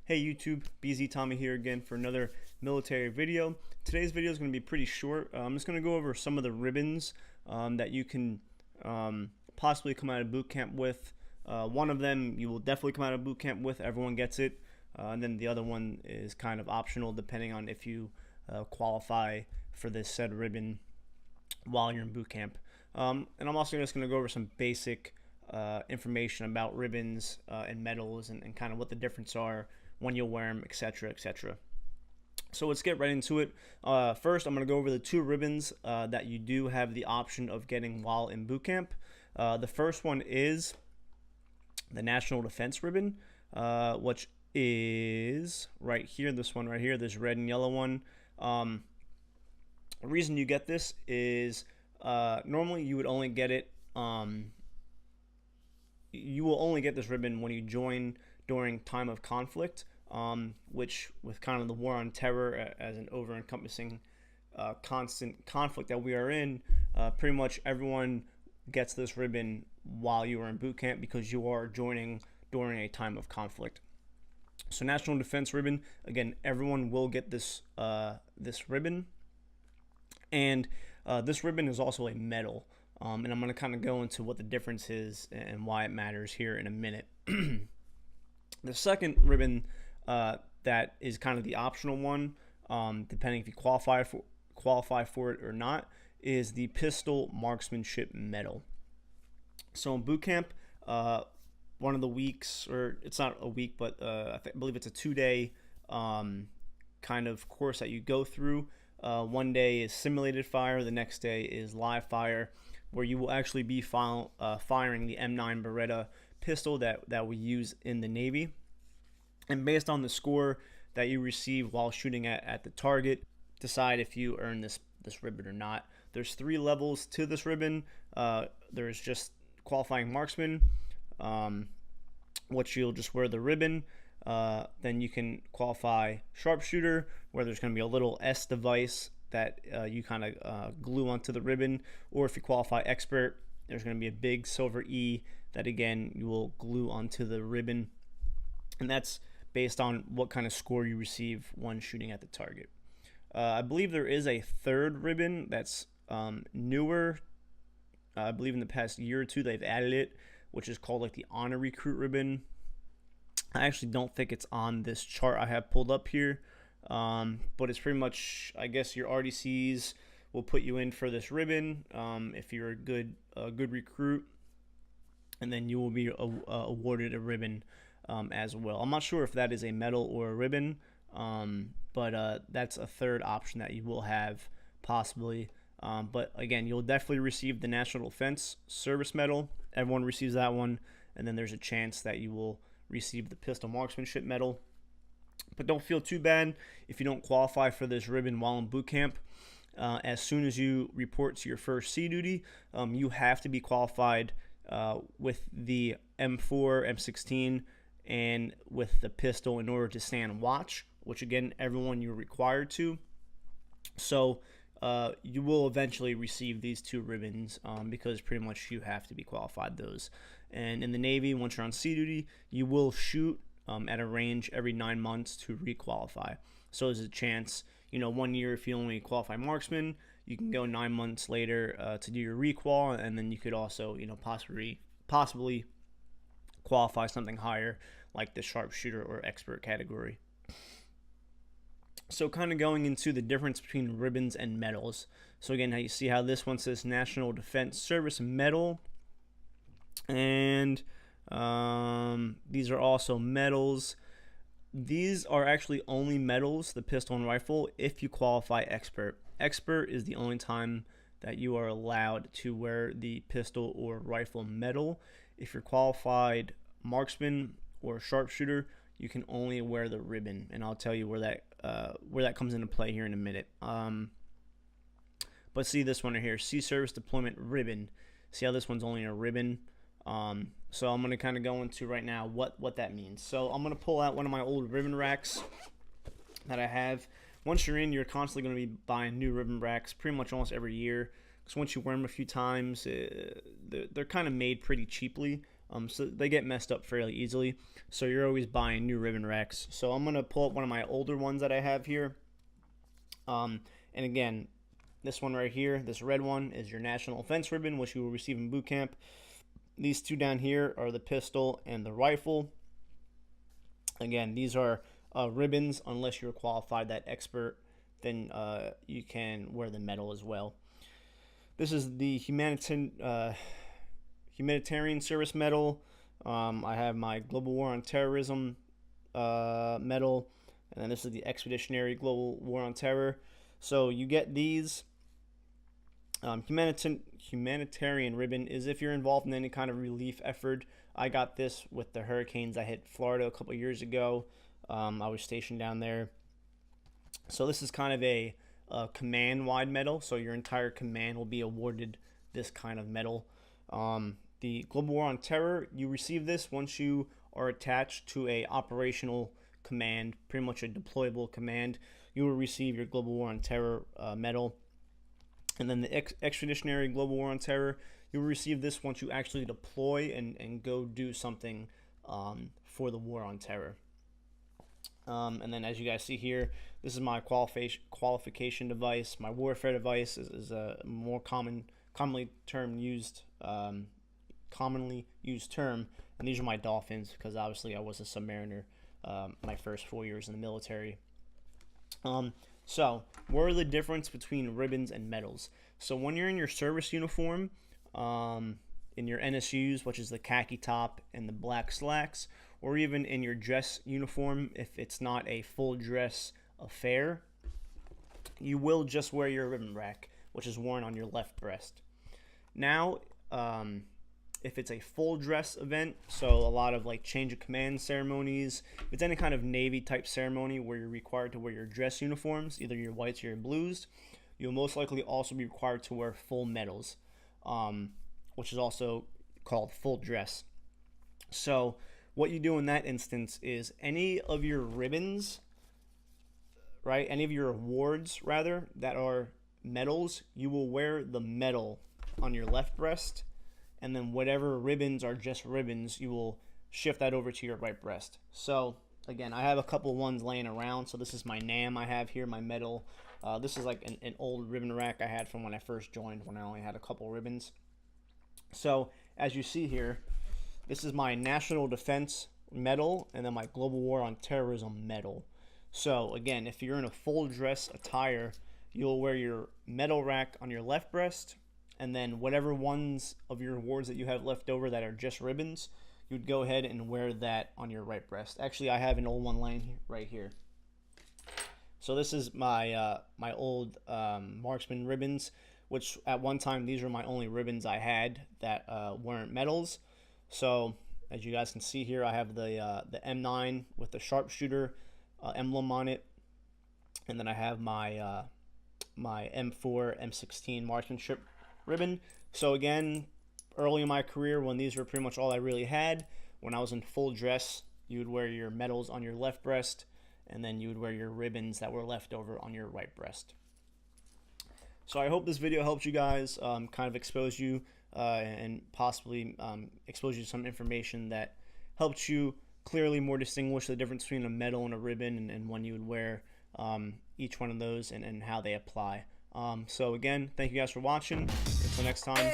Hey YouTube, BZ Tommy here again for another military video. Today's video is going to be pretty short. I'm just going to go over some of the ribbons that you can possibly come out of boot camp with. One of them you will definitely come out of boot camp with. Everyone gets it. And then the other one is kind of optional depending on if you qualify for this said ribbon while you're in boot camp. And I'm also just going to go over some basic information about ribbons and medals and kind of what the difference are when you wear them, etc., etc. So let's get right into it. First, I'm going to go over the two ribbons that you do have the option of getting while in boot camp. The first one is the National Defense Ribbon, which is right here, this one right here, this red and yellow one. The reason you get this is normally you would only get it you will only get this ribbon when you join during time of conflict, which with kind of the war on terror as an over-encompassing constant conflict that we are in, pretty much everyone gets this ribbon while you are in boot camp because you are joining during a time of conflict. So National Defense Ribbon, again, everyone will get this this ribbon, and this ribbon is also a medal. And I'm going to kind of go into what the difference is and why it matters here in a minute. The second ribbon that is kind of the optional one, depending if you qualify for it or not, is the Pistol Marksmanship Medal. So in boot camp, one of the weeks, or it's not a week, but I believe it's a 2-day kind of course that you go through. One day is simulated fire, the next day is live fire, where you will actually be firing the M9 Beretta pistol that we use in the Navy. And based on the score that you receive while shooting at the target, decide if you earn this ribbon or not. There's 3 levels to this ribbon. There's just qualifying marksman, which you'll just wear the ribbon. Then you can qualify sharpshooter, where there's going to be a little S device that you kind of glue onto the ribbon. Or if you qualify expert, there's going to be a big silver E that again you will glue onto the ribbon, and that's based on what kind of score you receive when shooting at the target. I believe there is a third ribbon that's newer. I believe in the past year or two they've added it, which is called like the Honor Recruit ribbon. I actually don't think it's on this chart I have pulled up here, but it's pretty much, I guess, your RDCs will put you in for this ribbon if you're a good recruit, and then you will be awarded a ribbon as well. I'm not sure if that is a medal or a ribbon, but that's a third option that you will have possibly. But again, you'll definitely receive the National Defense Service Medal. Everyone receives that one, and then there's a chance that you will receive the Pistol Marksmanship Medal. But don't feel too bad if you don't qualify for this ribbon while in boot camp. As soon as you report to your first sea duty, you have to be qualified with the M4, M16, and with the pistol in order to stand watch, which again, everyone you're required to. So you will eventually receive these 2 ribbons because pretty much you have to be qualified those. And in the Navy, once you're on sea duty, you will shoot at a range every 9 months to requalify. So there's a chance, 1 year if you only qualify marksman, you can go 9 months later to do your requal, and then you could also, possibly qualify something higher like the sharpshooter or expert category. So kind of going into the difference between ribbons and medals. So again, how you see how this one says National Defense Service Medal, and these are also medals. These are actually only medals, the pistol and rifle, if you qualify expert. Expert is the only time that you are allowed to wear the pistol or rifle medal. If you're qualified marksman or sharpshooter, you can only wear the ribbon, and I'll tell you where that comes into play here in a minute. But see this one right here, Sea Service Deployment Ribbon. See how this one's only a ribbon? So I'm going to kind of go into right now what that means. So I'm going to pull out one of my old ribbon racks that I have. Once you're in, you're constantly going to be buying new ribbon racks pretty much almost every year, because once you wear them a few times, they're kind of made pretty cheaply. So they get messed up fairly easily. So you're always buying new ribbon racks. So I'm gonna pull up one of my older ones that I have here. And again, this one right here, this red one, is your National Offense ribbon, which you will receive in boot camp. These two down here are the pistol and the rifle. Again, these are ribbons. Unless you're qualified that expert, then you can wear the medal as well. This is the humanitarian service medal. I have my Global War on Terrorism medal, and then this is the Expeditionary Global War on Terror. So you get these. Humanitarian ribbon is if you're involved in any kind of relief effort. I got this with the hurricanes that hit Florida a couple of years ago. I was stationed down there. So this is kind of a command-wide medal. So your entire command will be awarded this kind of medal. The Global War on Terror, you receive this once you are attached to a operational command, pretty much a deployable command. You will receive your Global War on Terror medal. And then the Expeditionary Global War on Terror, you will receive this once you actually deploy and go do something for the War on Terror. And then as you guys see here, this is my qualification device. My warfare device is a more commonly used term, and these are my dolphins, because obviously I was a submariner my first 4 years in the military. So what are the difference between ribbons and medals? So when you're in your service uniform, in your NSUs, which is the khaki top and the black slacks, or even in your dress uniform, if it's not a full dress affair, you will just wear your ribbon rack, which is worn on your left breast. Now, if it's a full dress event, so a lot of like change of command ceremonies, if it's any kind of Navy type ceremony where you're required to wear your dress uniforms, either your whites or your blues, you'll most likely also be required to wear full medals, which is also called full dress. So what you do in that instance is any of your ribbons, right, any of your awards rather, that are medals, you will wear the medal on your left breast, and then whatever ribbons are just ribbons, you will shift that over to your right breast. So again, I have a couple ones laying around. So this is my NAM I have here, my medal. This is like an old ribbon rack I had from when I first joined, when I only had a couple ribbons. So as you see here, this is my National Defense medal, and then my Global War on Terrorism medal. So again, if you're in a full dress attire, you'll wear your medal rack on your left breast, and then whatever ones of your awards that you have left over that are just ribbons, you'd go ahead and wear that on your right breast. Actually, I have an old one laying here, right here. So this is my my old marksman ribbons, which at one time these were my only ribbons I had that weren't medals. So as you guys can see here, I have the M9 with the sharpshooter emblem on it, and then I have my my M4 M16 marksmanship ribbon. So again, early in my career, when these were pretty much all I really had, when I was in full dress, you would wear your medals on your left breast, and then you would wear your ribbons that were left over on your right breast. So I hope this video helps you guys, kind of expose you and possibly expose you to some information that helps you clearly more distinguish the difference between a medal and a ribbon, and when you would wear each one of those and how they apply. So again, thank you guys for watching. Until next time.